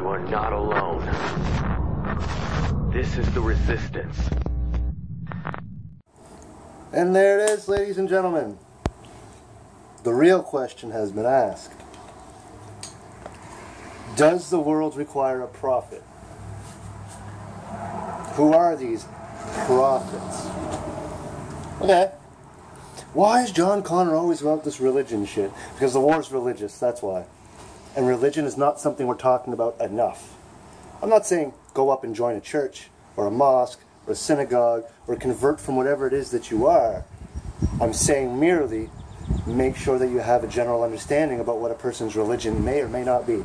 You are not alone. This is the resistance. And there it is, ladies and gentlemen. The real question has been asked. Does the world require a prophet? Who are these prophets? Okay. Why is John Connor always about this religion shit? Because the war's religious, that's why. And religion is not something we're talking about enough. I'm not saying go up and join a church, or a mosque, or a synagogue, or convert from whatever it is that you are. I'm saying merely make sure that you have a general understanding about what a person's religion may or may not be.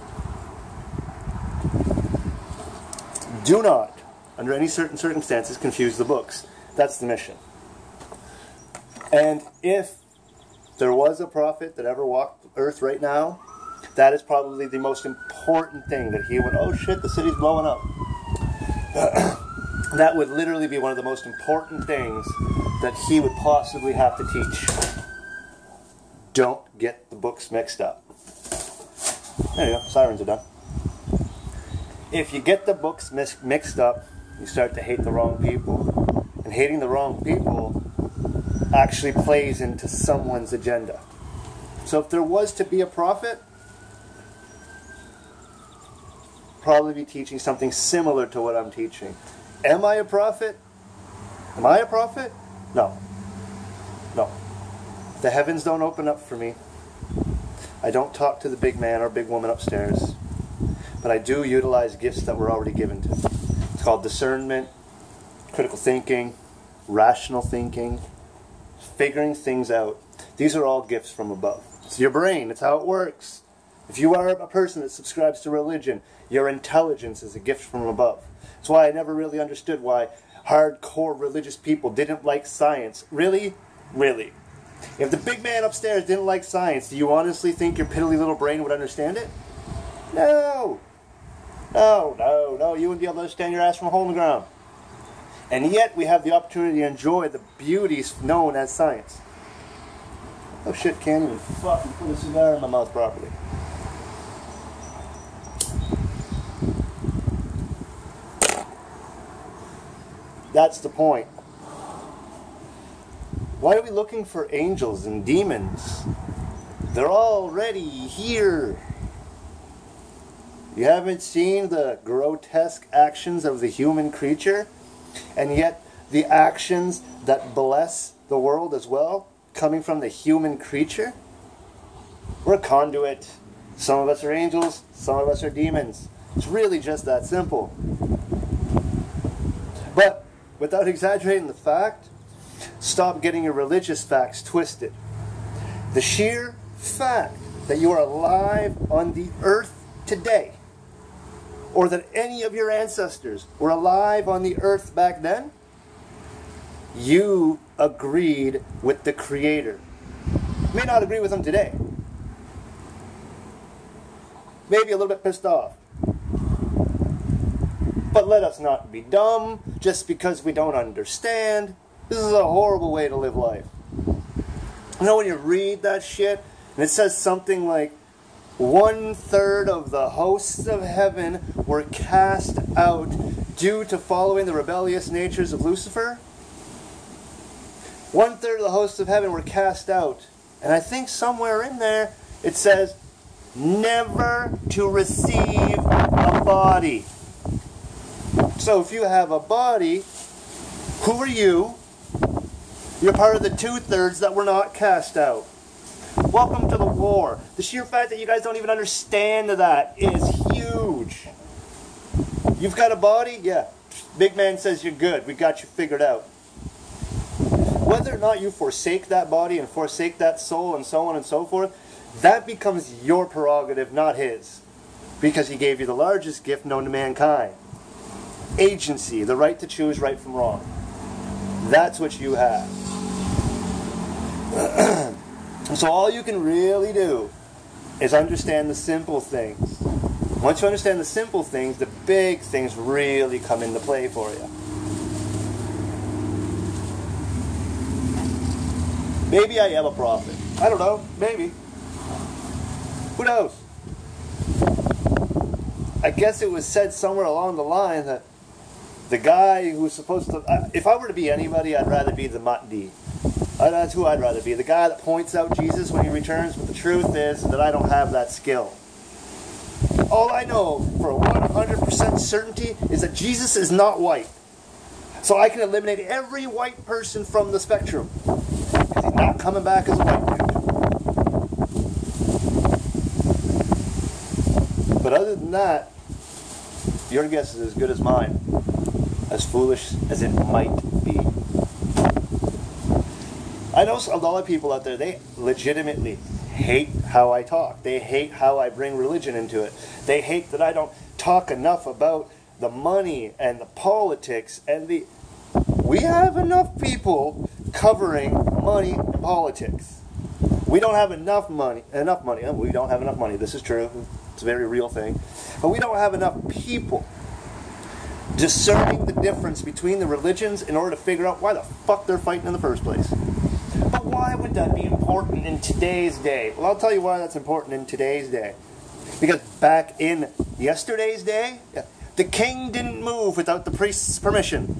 Do not, under any certain circumstances, confuse the books. That's the mission. And if there was a prophet that ever walked the earth right now, that is probably the most important thing that he would, oh shit, the city's blowing up. That would literally be one of the most important things that he would possibly have to teach. Don't get the books mixed up. There you go, sirens are done. If you get the books mixed up, you start to hate the wrong people. And hating the wrong people actually plays into someone's agenda. So if there was to be a prophet, probably be teaching something similar to what I'm teaching. Am I a prophet? Am I a prophet? No. No. The heavens don't open up for me. I don't talk to the big man or big woman upstairs. But I do utilize gifts that were already given to me. It's called discernment, critical thinking, rational thinking, figuring things out. These are all gifts from above. It's your brain. It's how it works. If you are a person that subscribes to religion, your intelligence is a gift from above. That's why I never really understood why hardcore religious people didn't like science. Really? Really? If the big man upstairs didn't like science, do you honestly think your piddly little brain would understand it? No! No, no, no. You wouldn't be able to understand your ass from a hole in the ground. And yet we have the opportunity to enjoy the beauties known as science. Oh shit, can't even fucking put a cigar in my mouth properly. That's the point. Why are we looking for angels and demons? They're already here. You haven't seen the grotesque actions of the human creature, and yet the actions that bless the world as well, coming from the human creature? We're a conduit. Some of us are angels, some of us are demons. It's really just that simple. But without exaggerating the fact, stop getting your religious facts twisted. The sheer fact that you are alive on the earth today, or that any of your ancestors were alive on the earth back then, you agreed with the Creator. You may not agree with him today. Maybe a little bit pissed off. But let us not be dumb just because we don't understand. This is a horrible way to live life. You know, when you read that shit, and it says something like, 1/3 of the hosts of heaven were cast out due to following the rebellious natures of Lucifer. 1/3 of the hosts of heaven were cast out. And I think somewhere in there it says, never to receive a body. So if you have a body, who are you? You're part of the 2/3 that were not cast out. Welcome to the war. The sheer fact that you guys don't even understand that is huge. You've got a body? Yeah. Big man says you're good. We got you figured out. Whether or not you forsake that body and forsake that soul and so on and so forth, that becomes your prerogative, not his. Because he gave you the largest gift known to mankind. Agency, the right to choose right from wrong. That's what you have. So all you can really do is understand the simple things. Once you understand the simple things, the big things really come into play for you. Maybe I am a prophet. I don't know. Maybe. Who knows? I guess it was said somewhere along the line that the guy who's supposed to... if I were to be anybody, I'd rather be the Monty. That's who I'd rather be. The guy that points out Jesus when he returns, but the truth is that I don't have that skill. All I know for 100% certainty is that Jesus is not white. So I can eliminate every white person from the spectrum. Because he's not coming back as a white dude. But other than that, your guess is as good as mine. As foolish as it might be. I know a lot of people out there, they legitimately hate how I talk. They hate how I bring religion into it. They hate that I don't talk enough about the money and the politics and the... We have enough people covering money and politics. We don't have enough money. We don't have enough money. This is true. It's a very real thing. But we don't have enough people discerning the difference between the religions in order to figure out why the fuck they're fighting in the first place. But why would that be important in today's day? Well, I'll tell you why that's important in today's day. Because back in yesterday's day, the king didn't move without the priest's permission.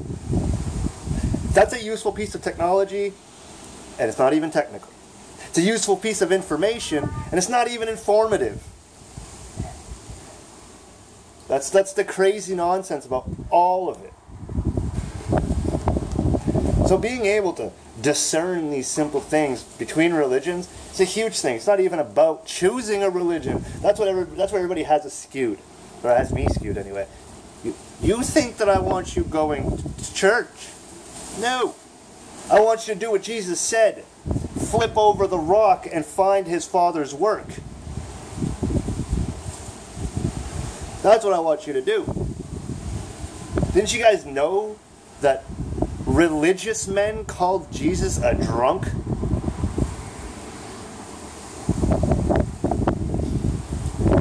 That's a useful piece of technology, and it's not even technical. It's a useful piece of information, and it's not even informative. That's the crazy nonsense about all of it. So being able to discern these simple things between religions, it's a huge thing. It's not even about choosing a religion. That's where everybody has us skewed, or has me skewed anyway. You think that I want you going to church? No. I want you to do what Jesus said. Flip over the rock and find his Father's work. That's what I want you to do. Didn't you guys know that religious men called Jesus a drunk?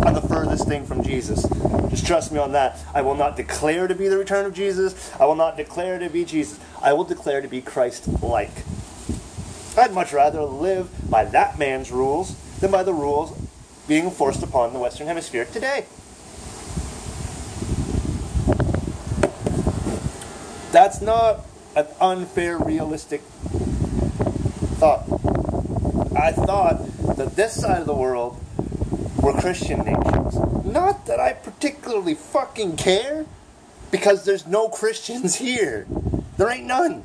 I'm the furthest thing from Jesus. Just trust me on that. I will not declare to be the return of Jesus. I will not declare to be Jesus. I will declare to be Christ-like. I'd much rather live by that man's rules than by the rules being enforced upon the Western Hemisphere today. That's not an unfair, realistic thought. I thought that this side of the world were Christian nations. Not that I particularly fucking care, because there's no Christians here. There ain't none.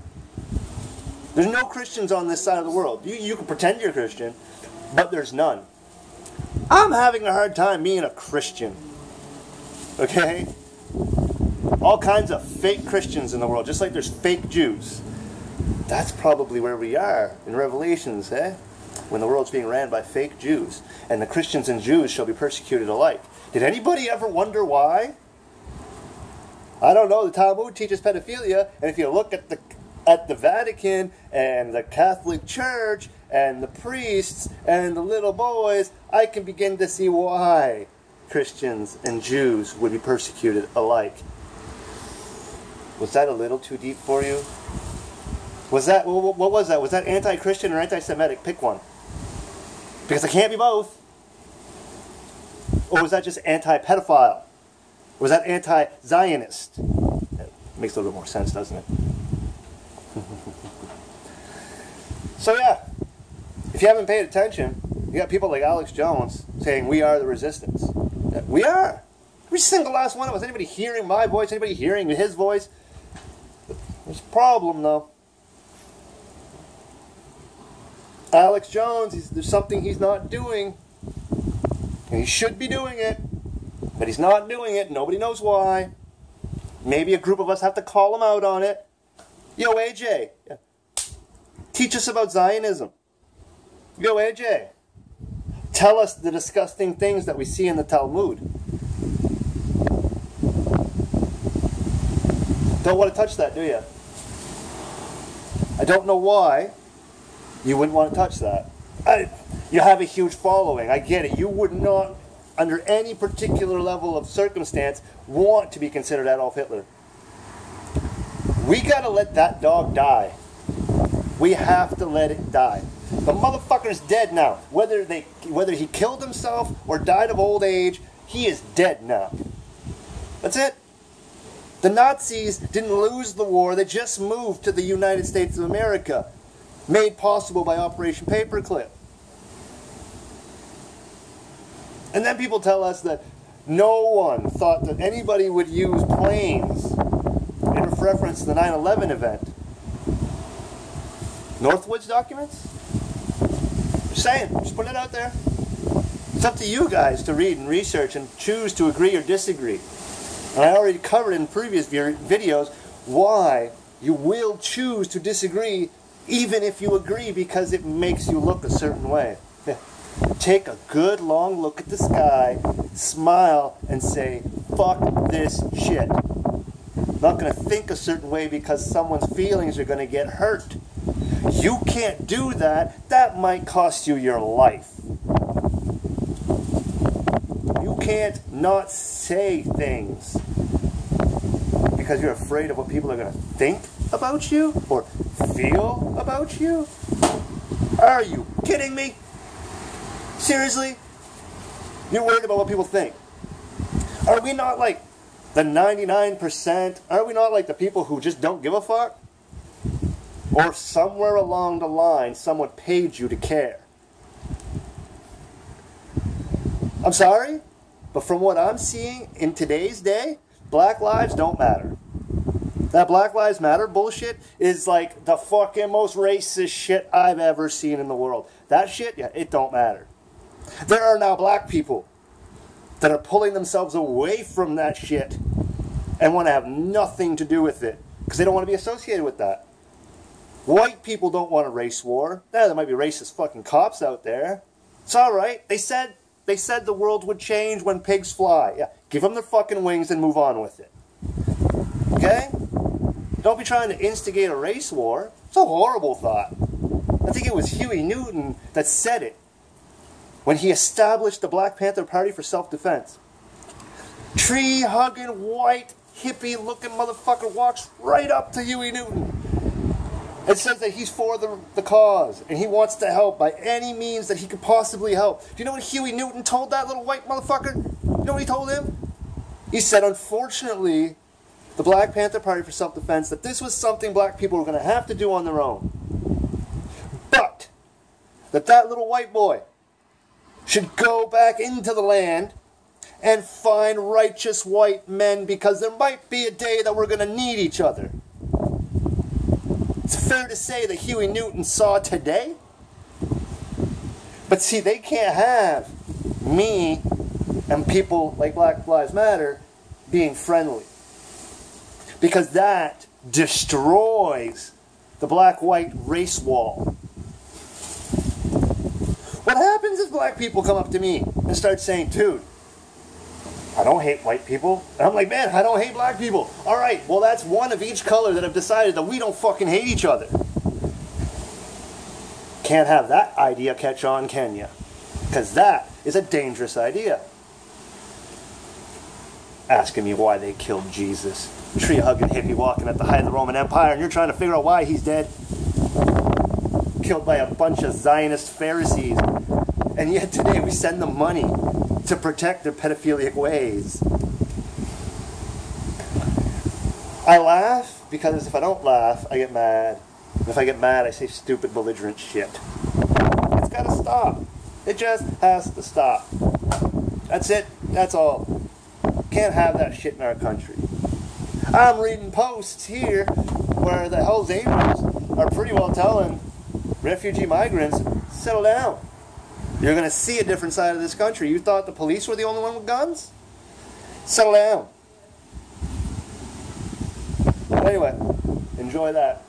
There's no Christians on this side of the world. You can pretend you're Christian, but there's none. I'm having a hard time being a Christian. Okay? All kinds of fake Christians in the world, just like there's fake Jews. That's probably where we are in Revelations, when the world's being ran by fake Jews, and the Christians and Jews shall be persecuted alike. Did anybody ever wonder why? I don't know. The Talmud teaches pedophilia, and if you look at the Vatican and the Catholic Church and the priests and the little boys, I can begin to see why Christians and Jews would be persecuted alike. Was that a little too deep for you? Was that, what was that? Was that anti-Christian or anti-Semitic? Pick one. Because it can't be both. Or was that just anti-pedophile? Was that anti-Zionist? That makes a little bit more sense, doesn't it? So yeah, if you haven't paid attention, you got people like Alex Jones saying we are the resistance. We are. Every single last one of us. Anybody hearing my voice? Anybody hearing his voice? There's a problem though. Alex Jones, there's something he's not doing. And he should be doing it. But he's not doing it. Nobody knows why. Maybe a group of us have to call him out on it. Yo, AJ. Teach us about Zionism. Yo, AJ. Tell us the disgusting things that we see in the Talmud. Don't want to touch that, do you? I don't know why you wouldn't want to touch that. You have a huge following. I get it. You would not, under any particular level of circumstance, want to be considered Adolf Hitler. We got to let that dog die. We have to let it die. The motherfucker's dead now. Whether he killed himself or died of old age, he is dead now. That's it. The Nazis didn't lose the war, they just moved to the United States of America, made possible by Operation Paperclip. And then people tell us that no one thought that anybody would use planes in reference to the 9/11 event. Northwoods documents? Just saying, just putting it out there. It's up to you guys to read and research and choose to agree or disagree. And I already covered in previous videos why you will choose to disagree even if you agree, because it makes you look a certain way. Take a good long look at the sky, smile, and say, fuck this shit. I'm not going to think a certain way because someone's feelings are going to get hurt. You can't do that. That might cost you your life. You can't not say things because you're afraid of what people are going to think about you or feel about you. Are you kidding me? Seriously? You're worried about what people think. Are we not like the 99%? Are we not like the people who just don't give a fuck? Or somewhere along the line, someone paid you to care? I'm sorry, but from what I'm seeing in today's day, Black lives don't matter. That Black Lives Matter bullshit is like the fucking most racist shit I've ever seen in the world. That shit, yeah, it don't matter. There are now black people that are pulling themselves away from that shit and want to have nothing to do with it because they don't want to be associated with that. White people don't want a race war. Yeah, there might be racist fucking cops out there. It's alright. They said the world would change when pigs fly. Yeah, give them their fucking wings and move on with it. Okay? Don't be trying to instigate a race war. It's a horrible thought. I think it was Huey Newton that said it when he established the Black Panther Party for self-defense. Tree-hugging, white, hippie-looking motherfucker walks right up to Huey Newton and says that he's for the cause and he wants to help by any means that he could possibly help. Do you know what Huey Newton told that little white motherfucker? You know what he told him? He said, unfortunately, the Black Panther Party for self-defense, that this was something black people were going to have to do on their own. But that little white boy should go back into the land and find righteous white men because there might be a day that we're going to need each other. It's fair to say that Huey Newton saw today. But see, they can't have me and people like Black Lives Matter being friendly. Because that destroys the black-white race wall. What happens if black people come up to me and start saying, dude, I don't hate white people. And I'm like, man, I don't hate black people. All right, well, that's one of each color that have decided that we don't fucking hate each other. Can't have that idea catch on, can ya? Because that is a dangerous idea. Asking me why they killed Jesus. Tree-hugging hippie walking at the height of the Roman Empire, and you're trying to figure out why he's dead. Killed by a bunch of Zionist Pharisees. And yet today we send them money to protect their pedophilic ways. I laugh because if I don't laugh, I get mad. If I get mad, I say stupid, belligerent shit. It's got to stop. It just has to stop. That's it. That's all. Can't have that shit in our country. I'm reading posts here where the Hells Angels are pretty well telling refugee migrants, settle down. You're going to see a different side of this country. You thought the police were the only one with guns? Settle down. Anyway, enjoy that.